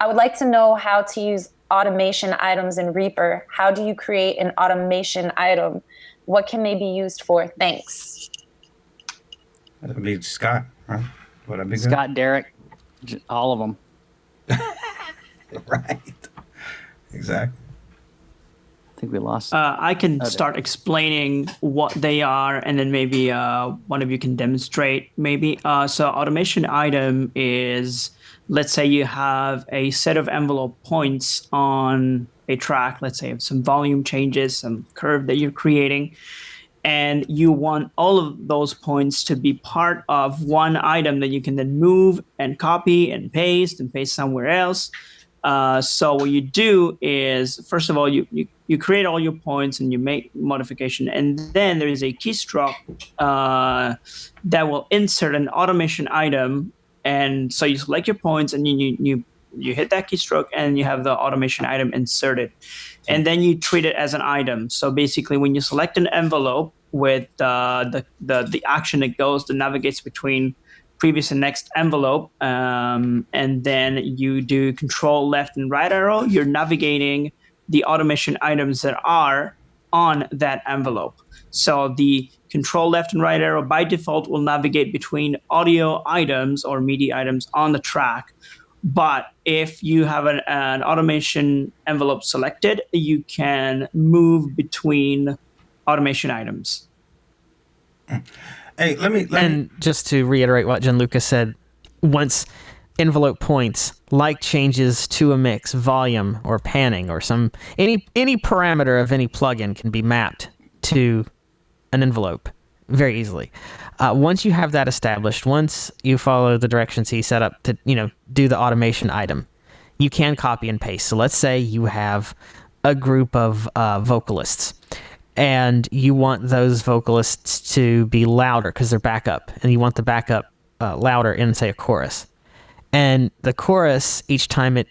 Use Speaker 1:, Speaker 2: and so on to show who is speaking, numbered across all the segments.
Speaker 1: I would like to know how to use automation items in Reaper. How do you create an automation item? What can they be used for? Thanks.
Speaker 2: That'd be Scott, right? Would that be good?
Speaker 3: Scott, Derek, all of them.
Speaker 2: Right. Exactly.
Speaker 3: I think we lost.
Speaker 4: I can start explaining what they are, and then maybe one of you can demonstrate. Maybe so. Automation item is, let's say you have a set of envelope points on a track. Let's say some volume changes, some curve that you're creating, and you want all of those points to be part of one item that you can then move and copy and paste somewhere else. So what you do is, first of all, you create all your points and you make modification, and then there is a keystroke that will insert an automation item. And so you select your points and you hit that keystroke and you have the automation item inserted, and then you treat it as an item. So basically, when you select an envelope with the action that navigates between previous and next envelope, and then you do control left and right arrow, you're navigating the automation items that are on that envelope. So the control left and right arrow by default will navigate between audio items or MIDI items on the track. But if you have an automation envelope selected, you can move between automation items.
Speaker 2: Hey, let me.
Speaker 5: And just to reiterate what Gianluca said, once envelope points, like changes to a mix, volume, or panning, or any parameter of any plugin can be mapped to an envelope very easily. Once you have that established, once you follow the directions he set up to, do the automation item, you can copy and paste. So let's say you have a group of vocalists, and you want those vocalists to be louder because they're backup, and you want the backup louder in, say, a chorus. And the chorus, each time it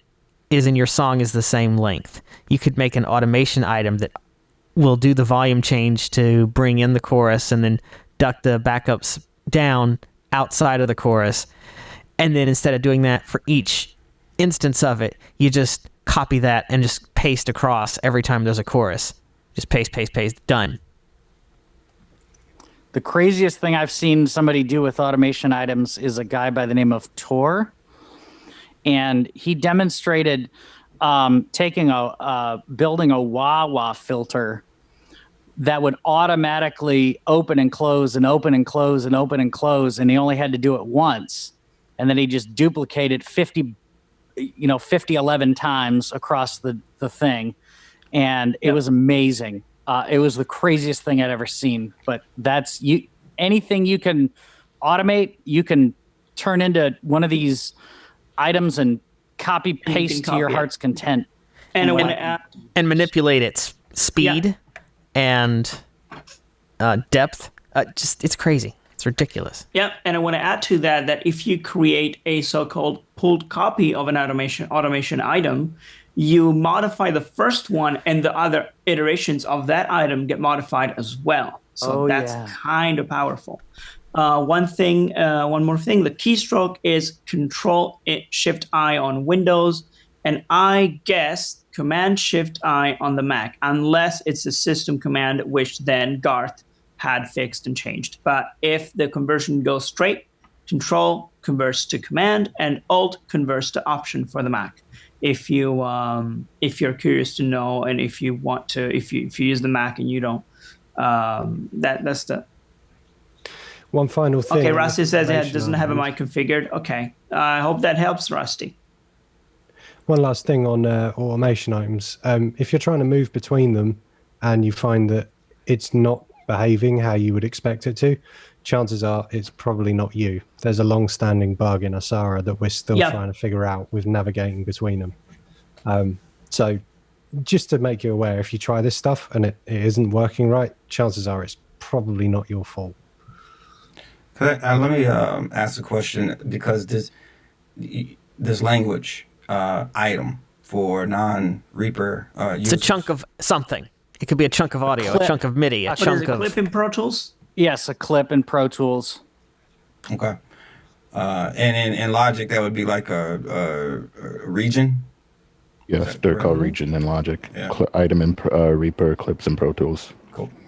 Speaker 5: is in your song, is the same length. You could make an automation item that will do the volume change to bring in the chorus and then duck the backups down outside of the chorus. And then instead of doing that for each instance of it, you just copy that and just paste across every time there's a chorus. Just paste, done.
Speaker 3: The craziest thing I've seen somebody do with automation items is a guy by the name of Tor. And he demonstrated building a wah-wah filter that would automatically open and close and open and close and open and close. And he only had to do it once. And then he just duplicated 11 times across the thing. And it was amazing. It was the craziest thing I'd ever seen. But that's anything you can automate, you can turn into one of these items and copy paste to your heart's content.
Speaker 4: And
Speaker 5: manipulate its speed and depth. It's crazy. It's ridiculous.
Speaker 4: Yeah, and I want to add to that if you create a so-called pulled copy of an automation item, you modify the first one and the other iterations of that item get modified as well. So that's kind of powerful. One more thing, the keystroke is Control-Shift-I on Windows, and I guess Command-Shift-I on the Mac, unless it's a system command, which then Garth had fixed and changed. But if the conversion goes straight, Control converts to Command, and Alt converts to Option for the Mac. If you're curious to know, and if you want to, if you use the Mac and you don't, that's the.
Speaker 6: One final thing.
Speaker 4: Okay, Rusty says it doesn't have a mic configured. Okay, I hope that helps, Rusty.
Speaker 6: One last thing on automation items. If you're trying to move between them and you find that it's not behaving how you would expect it to, chances are it's probably not you. There's a long-standing bug in Asara that we're still trying to figure out with navigating between them. So just to make you aware, if you try this stuff and it isn't working right, chances are it's probably not your fault.
Speaker 2: Let me ask a question, because this language item for non-Reaper
Speaker 5: it's a chunk of something. It could be a chunk of audio, a chunk of MIDI, a chunk of...
Speaker 4: clip in Pro Tools?
Speaker 3: Yes, a clip in Pro Tools.
Speaker 2: Okay. And in Logic, that would be like a region.
Speaker 7: Yes, they're called region and logic.
Speaker 2: Yeah.
Speaker 7: Item in Reaper, Eclipse, and Pro Tools.
Speaker 2: Cool.